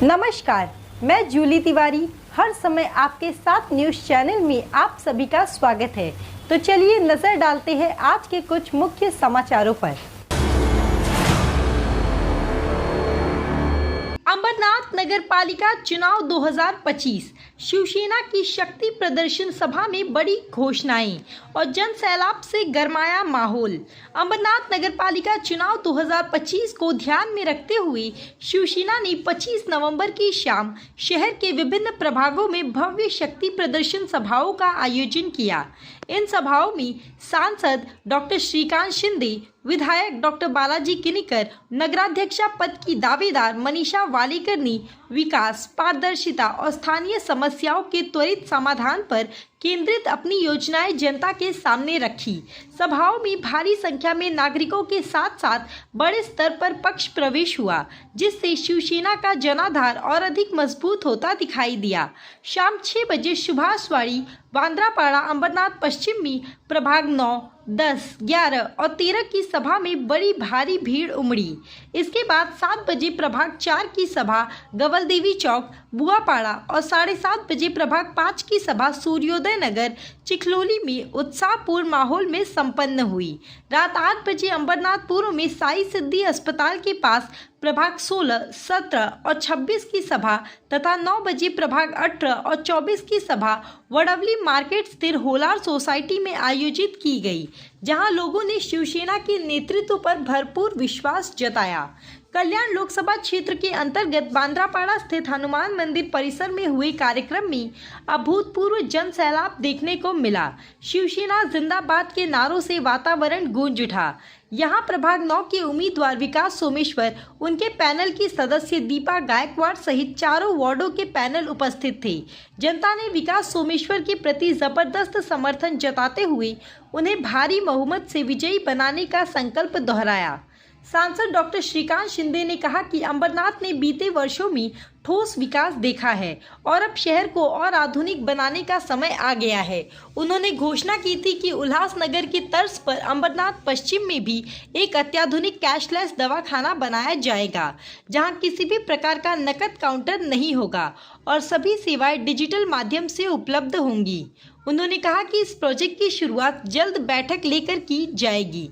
नमस्कार, मैं जूली तिवारी हर समय आपके साथ न्यूज़ चैनल में आप सभी का स्वागत है। तो चलिए नजर डालते हैं आज के कुछ मुख्य समाचारों पर। अंबरनाथ नगर पालिका चुनाव 2025, शिवसेना की शक्ति प्रदर्शन सभा में बड़ी घोषणाएं और जन सैलाब से गरमाया माहौल। अंबरनाथ नगर पालिका चुनाव 2025 को ध्यान में रखते हुए शिवसेना ने 25 नवंबर की शाम शहर के विभिन्न प्रभागों में भव्य शक्ति प्रदर्शन सभाओं का आयोजन किया। इन सभाओं में सांसद डॉक्टर श्रीकांत शिंदे, विधायक डॉक्टर बालाजी किनीकर, नगराध्यक्षा पद की दावेदार मनीषा वालेकर ने विकास, पारदर्शिता और स्थानीय समस्याओं के त्वरित समाधान पर केंद्रित अपनी योजनाएं जनता के सामने रखी। सभाओं में भारी संख्या में नागरिकों के साथ साथ बड़े स्तर पर पक्ष प्रवेश हुआ, जिससे शिवसेना का जनाधार और अधिक मजबूत होता दिखाई दिया। शाम 6 बजे सुभाषवाड़ी, बांद्रापाड़ा, अंबरनाथ पश्चिम में प्रभाग 9, 10, 11 और 13 की सभा में बड़ी भारी भीड़ उमड़ी। इसके बाद 7 बजे प्रभाग 4 की सभा गवल देवी चौक, बुआपाड़ा और 7:30 बजे प्रभाग 5 की सभा सूर्योदय नगर, चिखलोली में उत्साहपूर्ण माहौल में संपन्न हुई। रात 8 बजे अंबरनाथ पूर्व में साई सिद्धि अस्पताल के पास प्रभाग 16, 17 और 26 की सभा तथा 9 बजे प्रभाग 18 और 24 की सभा वडवली मार्केट स्थित होलार सोसाइटी में आयोजित की गई, जहां लोगों ने शिवसेना के नेतृत्व पर भरपूर विश्वास जताया। कल्याण लोकसभा क्षेत्र के अंतर्गत बांद्रापाड़ा स्थित हनुमान मंदिर परिसर में हुए कार्यक्रम में अभूतपूर्व जन सैलाब देखने को मिला। शिवसेना जिंदाबाद के नारों से वातावरण गूंज उठा। यहां प्रभाग 9 के उम्मीदवार विकास सोमेश्वर, उनके पैनल की सदस्य दीपा गायकवाड़ सहित चारों वार्डों के पैनल उपस्थित थे। जनता ने विकास सोमेश्वर के प्रति जबरदस्त समर्थन जताते हुए उन्हें भारी बहुमत से विजयी बनाने का संकल्प दोहराया। सांसद डॉक्टर श्रीकांत शिंदे ने कहा कि अंबरनाथ ने बीते वर्षों में ठोस विकास देखा है और अब शहर को और आधुनिक बनाने का समय आ गया है। उन्होंने घोषणा की थी कि उल्लासनगर की तर्ज पर अंबरनाथ पश्चिम में भी एक अत्याधुनिक कैशलेस दवाखाना बनाया जाएगा, जहां किसी भी प्रकार का नकद काउंटर नहीं होगा और सभी सेवाएं डिजिटल माध्यम से उपलब्ध होंगी। उन्होंने कहा कि इस प्रोजेक्ट की शुरुआत जल्द बैठक लेकर की जाएगी।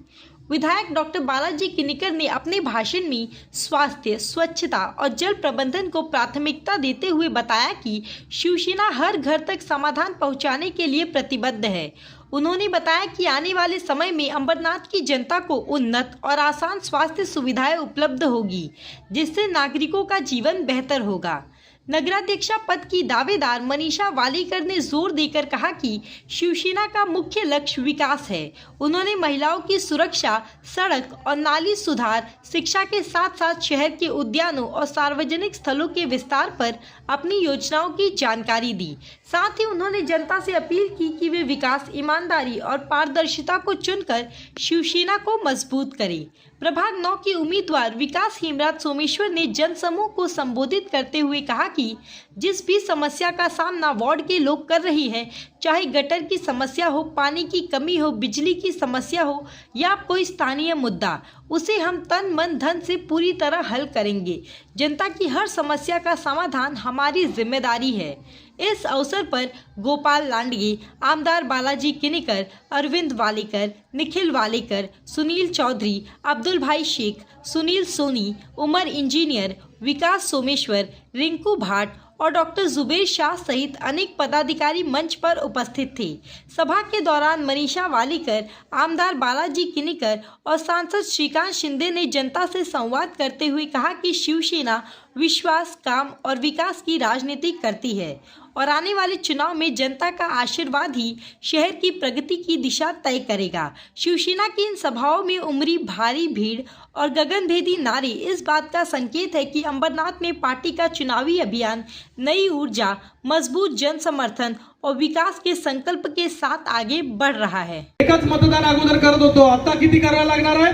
विधायक डॉक्टर बालाजी किनीकर ने अपने भाषण में स्वास्थ्य, स्वच्छता और जल प्रबंधन को प्राथमिकता देते हुए बताया कि शिवसेना हर घर तक समाधान पहुंचाने के लिए प्रतिबद्ध है। उन्होंने बताया कि आने वाले समय में अंबरनाथ की जनता को उन्नत और आसान स्वास्थ्य सुविधाएं उपलब्ध होगी, जिससे नागरिकों का जीवन बेहतर होगा। नगराध्यक्षा पद की दावेदार मनीषा वालेकर ने जोर देकर कहा कि शिवसेना का मुख्य लक्ष्य विकास है। उन्होंने महिलाओं की सुरक्षा, सड़क और नाली सुधार, शिक्षा के साथ साथ शहर के उद्यानों और सार्वजनिक स्थलों के विस्तार पर अपनी योजनाओं की जानकारी दी। साथ ही उन्होंने जनता से अपील की कि वे विकास, ईमानदारी और पारदर्शिता को चुनकर शिवसेना को मजबूत करें। प्रभाग 9 के उम्मीदवार विकास हेमराज सोमेश्वर ने जनसमूह को संबोधित करते हुए कहा कि जिस भी समस्या का सामना वार्ड के लोग कर रही हैं, चाहे गटर की समस्या हो, पानी की कमी हो, बिजली की समस्या हो या कोई स्थानीय मुद्दा, उसे हम तन मन धन से पूरी तरह हल करेंगे। जनता की हर समस्या का समाधान हमारी जिम्मेदारी है। इस अवसर पर गोपाल लांडगे, आमदार बालाजी किनीकर, अरविंद वालेकर, निखिल वालेकर, सुनील चौधरी, अब्दुल भाई शेख, सुनील सोनी, उमर इंजीनियर, विकास सोमेश्वर, रिंकू भाट और डॉक्टर जुबेर शाह सहित अनेक पदाधिकारी मंच पर उपस्थित थे। सभा के दौरान मनीषा वालेकर, आमदार बालाजी किनीकर और सांसद श्रीकांत शिंदे ने जनता से संवाद करते हुए कहा कि शिवसेना विश्वास, काम और विकास की राजनीति करती है और आने वाले चुनाव में जनता का आशीर्वाद ही शहर की प्रगति की दिशा तय करेगा। शिवसेना की इन सभाओं में उमड़ी भारी भीड़ और गगनभेदी नारे इस बात का संकेत है कि अंबरनाथ में पार्टी का चुनावी अभियान नई ऊर्जा, मजबूत जन समर्थन और विकास के संकल्प के साथ आगे बढ़ रहा है। एकच मतदान अगोदर करत होतो, आता किती करावं लागणार आहे?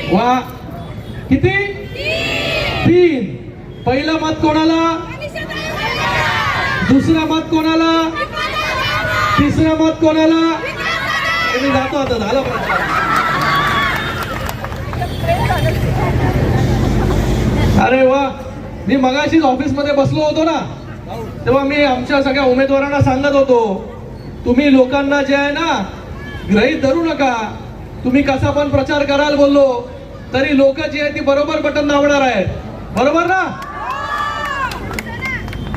वा, किती? 3. पहिलं मत कोणाला? दुसरं मत कोणाला? तिसरं मत कोणाला? मी जातो आता, झालं प्रचार। अरे वाह, मी मगाशीच ऑफिसमध्ये बसलो होतो ना, तेव्हा मी आमच्या सगळ्या उमेदवारांना सांगत होतो, तुम्ही लोकांना जे आहे ना गृहीत धरू नका. तुम्ही कसा पण प्रचार कराल बोललो तरी लोक जी आहे ती बरोबर बटन दाबणार आहेत, बरोबर ना.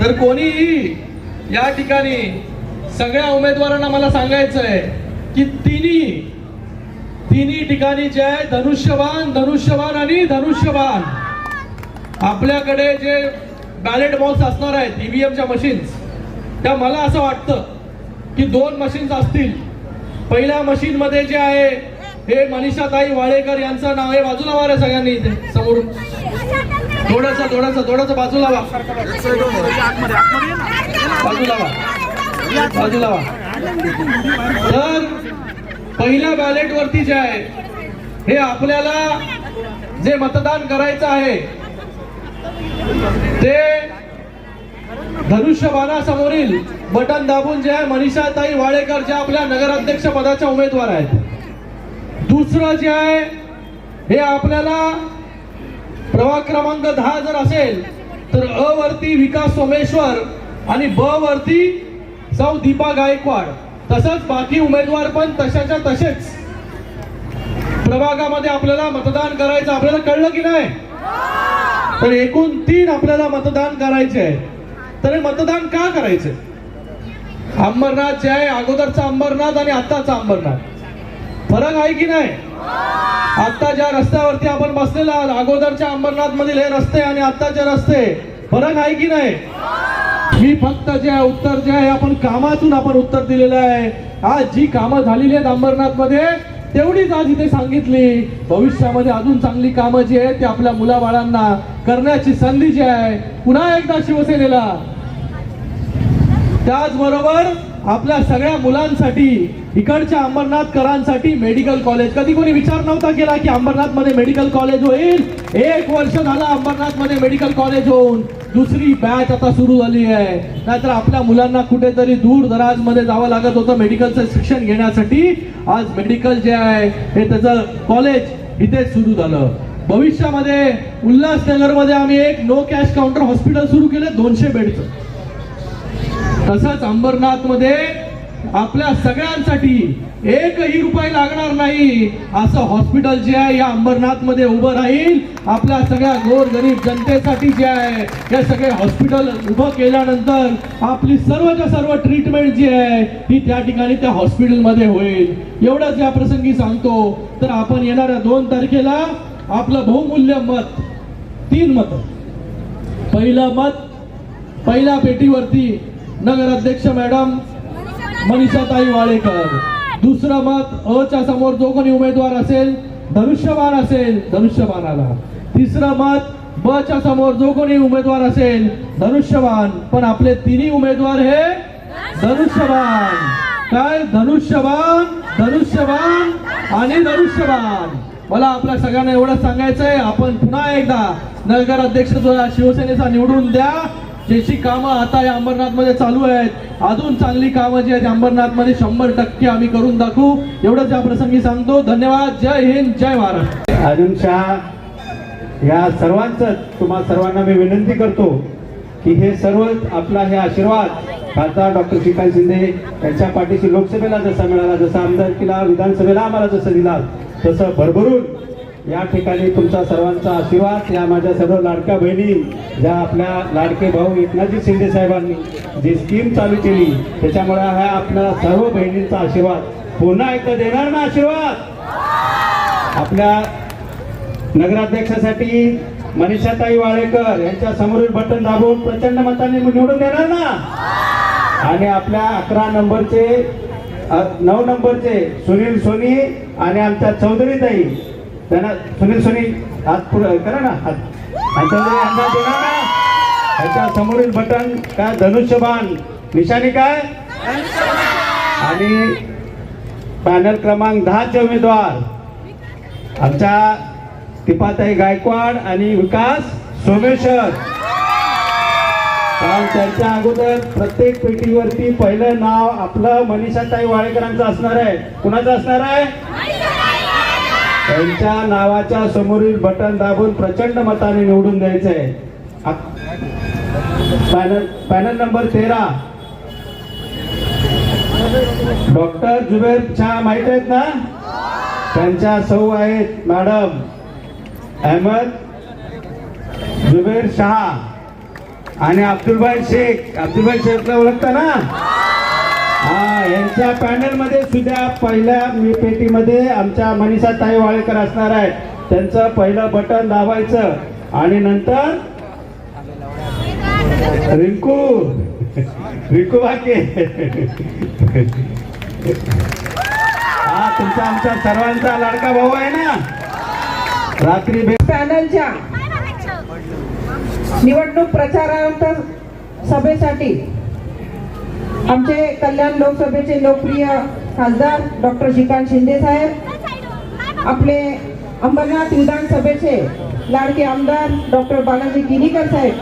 तर कोणीही या ठिकाणी सगळ्या उमेदवारांना मला सांगायचं आहे की तिन्ही ठिकाणी जे आहे धनुष्यबाण धनुष्यबाण आणि धनुष्यबाण. आपल्याकडे जे बॅलेट बॉक्स असणार आहेत ईव्हीएमच्या मशीन्स, त्या मला असं वाटतं की 2 मशीन्स असतील. पहिल्या मशीन मध्ये जे आहे हे मनीषाताई वाळेकर यांचं नाव आहे. बाजूला वा रे सगळ्यांनी, इथे समोरून थोडंसं बाजूला वा, बाजूला वा. तर पहिल्या बॅलेट वरती जे आहे हे आपल्याला जे मतदान करायचं आहे ते धनुष्यबाणासमोरील बटन दाबून जे आहे मनीषाताई वाळेकर ज्या आपल्या नगराध्यक्ष पदाच्या उमेदवार आहेत. दुसरं जे आहे हे आपल्याला प्रभाग क्रमांक 10 जर असेल तर अ वरती विकास सोमेश्वर आणि ब वरती सौ दीपा गायकवाड. तसंच बाकी उमेदवार पण तशाच्या तसेच प्रभागामध्ये आपल्याला मतदान करायचं. आपल्याला कळलं की नाही? तर एकूण 3 आपल्याला मतदान करायचे आहे. तर हे मतदान का करायचं? अंबरनाथ जे आहे अगोदरचा अंबरनाथ आणि आत्ताचा अंबरनाथ फरक आहे की नाही? आता ज्या रस्त्यावरती आपण बसलेला अगोदरच्या अंबरनाथ मधील हे रस्ते आणि आत्ताचे रस्ते फरक आहे की नाही? मी फक्त जे आहे उत्तर जे आहे आपण कामातून आपण उत्तर दिलेलं आहे. आज जी कामं झालेली आहेत अंबरनाथ मध्ये तेवढीच आज इथे सांगितली. भविष्यामध्ये अजून चांगली कामं जी आहेत ती आपल्या मुलाबाळांना करण्याची संधी जी आहे पुन्हा एकदा शिवसेनेला. त्याचबरोबर आपल्या सगळ्या मुलांसाठी इकडच्या अंबरनाथकरांसाठी मेडिकल कॉलेज. कधी कोणी विचार नव्हता केला की अंबरनाथ मध्ये मेडिकल कॉलेज होईल. 1 वर्ष झालं अंबरनाथ मध्ये मेडिकल कॉलेज होऊन. दुसरी बॅच आता सुरू झाली आहे. नाहीतर आपल्या मुलांना कुठेतरी दूर दराज मध्ये जावं लागत होतं मेडिकलचं शिक्षण घेण्यासाठी. आज मेडिकल जे आहे हे त्याचं कॉलेज इथे सुरू झालं. भविष्यामध्ये उल्हासनगर मध्ये आम्ही एक नो कॅश काउंटर हॉस्पिटल सुरू केलं 200 बेडचं. तसंच अंबरनाथ मध्ये आपल्या सगळ्यांसाठी 1ही रुपये लागणार नाही असं हॉस्पिटल जे आहे या अंबरनाथ मध्ये उभं राहील. आपल्या सगळ्या गोरगरीब जनतेसाठी जे आहे हे सगळे हॉस्पिटल उभं केल्यानंतर आपली सर्वच्या सर्व ट्रीटमेंट जी आहे ती त्या ठिकाणी त्या हॉस्पिटल मध्ये होईल. एवढंच या प्रसंगी सांगतो. तर आपण येणाऱ्या 2 तारखेला आपलं बहुमूल्य मत 3 मत. पहिलं मत पहिल्या पेटीवरती नगराध्यक्ष मॅडम मनीषाताई वाळेकर. दुसरं मत अच्या समोर जो कोणी उमेदवार असेल धनुष्यबाण असेल धनुष्यबाणाला. तिसरं मत ब च्या समोर जो कोणी उमेदवार असेल धनुष्यबाण. पण आपले 3ही उमेदवार हे धनुष्यबाण. काय? धनुष्यबाण धनुष्यबाण आणि धनुष्यबाण. मला आपल्या सगळ्यांना एवढं सांगायचं आहे, आपण पुन्हा एकदा नगराध्यक्ष जो शिवसेनेचा निवडून द्या. ज्याची कामं आता या अंबरनाथ मध्ये चालू आहेत, अजून चांगली कामं जी आहेत अंबरनाथ मध्ये 100% आम्ही करून दाखवू. एवढंच या प्रसंगी सांगतो. धन्यवाद. जय हिंद, जय महाराष्ट्र. अर्जुन शाह या सर्वांचं तुम्हा सर्वांना मी विनंती करतो की हे सर्व आपला हे आशीर्वाद खासदार डॉक्टर श्रीकांत शिंदे यांच्या पाठीशी लोकसभेला जसा मिळाला, जसा आमदारकीला विधानसभेला आम्हाला जसं दिला, तसं भरभरून या ठिकाणी तुमचा सर्वांचा आशीर्वाद. या माझ्या सर्व लाडक्या बहिणी ज्या आपल्या लाडके भाऊ एकनाथजी शिंदे साहेबांनी जी स्कीम चालू केली त्याच्यामुळे हा आपल्या सर्व बहिणींचा आशीर्वाद पुन्हा एकदा देणार ना आशीर्वाद. आपल्या नगराध्यक्षासाठी मनीषाताई वाळेकर यांच्या समोरील बटन दाबून प्रचंड मतांनी निवडून देणार ना. आणि आपल्या 11 नंबरचे 9 नंबरचे सुनील सोनी आणि आमच्या चौधरी ताई त्यांना सुनील सोनी हात पुढे करा ना, हात यांना देणार ना. ह्याच्या समोरील बटन काय? धनुष्यबाण. निशाणी काय? आणि पॅनल क्रमांक 10 चे उमेदवार आमच्या दीपाताई गायकवाड आणि विकास सोमेश्वर. कारण त्यांच्या अगोदर प्रत्येक पेटीवरती पहिलं नाव आपलं मनीषाताई वाळेकरांचं असणार आहे. कुणाचं असणार आहे? त्यांच्या नावाच्या समोरील बटन दाबून प्रचंड मताने निवडून द्यायचंय. Panel number 13 doctor Zuber Shah माहित आहेत ना, त्यांच्या सौ आहेत मॅडम अहमद जुबेर शाह आणि अब्दुलभाई शेखला ओळखता ना? हा, यांच्या पॅनल मध्ये सुद्धा पहिल्या पेटीमध्ये आमच्या मनीषा ताई वाळेकर असणार आहेत. त्यांचं पहिलं बटन दाबायचं आणि नंतर रिंकू बाके हा तुमचा आमच्या सर्वांचा लाडका भाऊ आहे ना. रात्री पॅनलच्या निवडणूक प्रचारानंतर सभेसाठी आमचे कल्याण लोकसभेचे लोकप्रिय खासदार डॉक्टर श्रीकांत शिंदे साहेब, आपले अंबरनाथ विधानसभेचे लाडके आमदार डॉक्टर बालाजी किनीकर साहेब,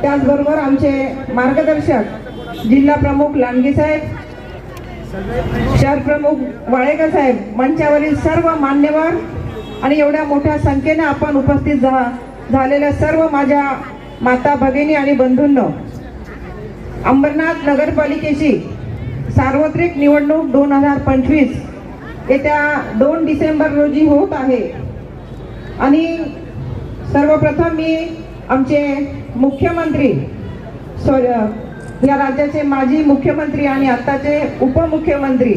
त्याचबरोबर आमचे मार्गदर्शक जिल्हा प्रमुख लांडगे साहेब, शहर प्रमुख वाळेकर साहेब, मंचावरील सर्व मान्यवर आणि एवढ्या मोठ्या संख्येने आपण उपस्थित झालेल्या सर्व माझ्या माता भगिनी आणि बंधूंनो, अंबरनाथ नगरपालिकेची सार्वत्रिक निवडणूक 2025 येत्या 2 डिसेंबर रोजी होत आहे. आणि सर्वप्रथम मी आमचे मुख्यमंत्री या राज्याचे माजी मुख्यमंत्री आणि आत्ताचे उपमुख्यमंत्री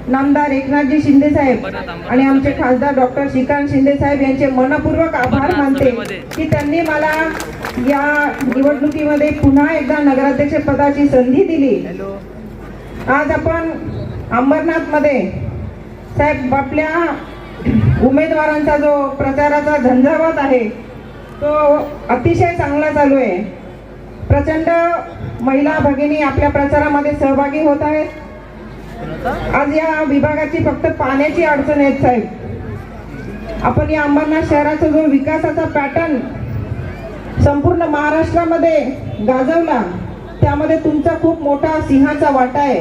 नामदार एकनाथजी शिंदे साहेब आणि आमचे खासदार डॉक्टर श्रीकांत शिंदे साहेब यांचे मनपूर्वक आभार मानते की त्यांनी मला या निवडणुकीमध्ये पुन्हा एकदा नगराध्यक्ष पदाची संधी दिली. आज आपण अंबरनाथ मध्ये साहेब आपल्या उमेदवारांचा जो प्रचाराचा झंझावात आहे तो अतिशय चांगला चालू आहे. प्रचंड महिला भगिनी आपल्या प्रचारामध्ये सहभागी होत आहेत. आज या विभागाची फक्त पाण्याची अडचण आहे साहेब. आपण या अंबरनाथ शहराचा जो विकासाचा पॅटर्न संपूर्ण महाराष्ट्रामध्ये गाजवला त्यामध्ये तुमचा खूप मोठा सिंहाचा वाटा आहे.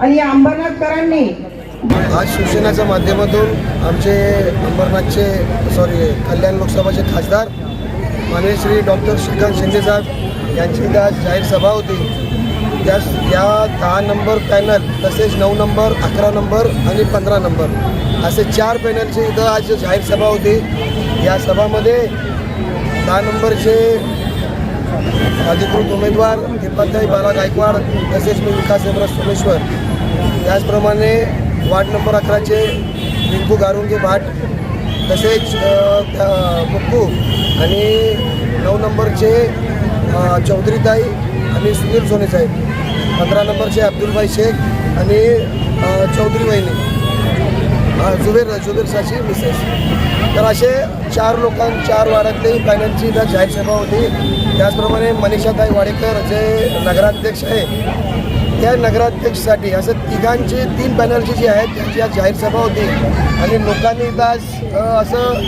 आणि या अंबरनाथकरांनी आज शिवसेनेच्या माध्यमातून आमचे कल्याण लोकसभाचे खासदार माननीय श्री डॉक्टर श्रीकांत शिंदे साहेब यांची इथं आज जाहीर सभा होती. या 10 नंबर पॅनल तसेच 9 नंबर 11 नंबर आणि 15 नंबर असे 4 पॅनलचे इथं आज जाहीर सभा होती. या सभामध्ये 10 नंबरचे अधिकृत उमेदवार दीपाताई बाला गायकवाड तसेच मी विकास हेमराज सोमेश्वर, त्याचप्रमाणे वार्ड नंबर 11चे रिंकू गारुंगे भाट तसेच मुक्कू आणि 9 नंबरचे चौधरीताई आणि सुनील सोने साहेब, 15 नंबरचे अब्दुलभाई शेख आणि चौधरी वहिनी जुबेर शाची मिसेस. तर असे 4 वार्डातले पॅनलची इथं जाहीर सभा होती. त्याचप्रमाणे मनीषाताई वाडेकर जे नगराध्यक्ष आहे त्या नगराध्यक्षसाठी असं 3 पॅनलची जी आहेत त्यांची आज जाहीर सभा होती. आणि लोकांनी इथं आज असं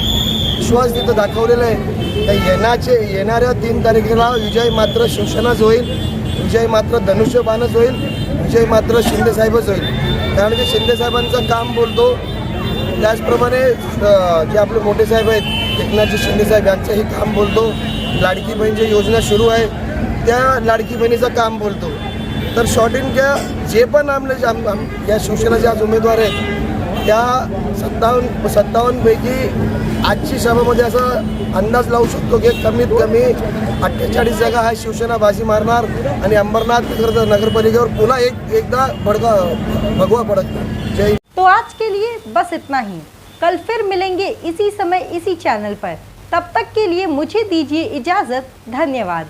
विश्वास तिथं दाखवलेला आहे तर येणाऱ्या 3 तारखेला विजय मात्र शिवसेनाच होईल, विजय मात्र धनुष्यबाणच होईल, विजय मात्र शिंदेसाहेबच होईल. कारण की शिंदेसाहेबांचं काम बोलतो. त्याचप्रमाणे जे आपले मोठे साहेब आहेत एकनाथजी शिंदे साहेब यांचंही काम बोलतो. लाडकी बहीण जी योजना सुरू आहे त्या लाडकी बहिणीचं काम बोलतो. तर शॉर्ट इन घ्या, जे पण या शिवसेनेचे आज उमेदवार आहेत त्या 57 पैकी आजची सभामध्ये असं अंदाज लावू शकतो की कमीत कमी 48 जागा हा शिवसेना बाजी मारणार आणि अंबरनाथ नगरपालिकेवर पुन्हा एकदा भगवा पडत. जय. तो आज के लिए बस इतना ही. कल फिर मिलेंगे इसी समय इसी चैनल पर. तब तक के लिए मुझे दीजिए इजाज़त. धन्यवाद.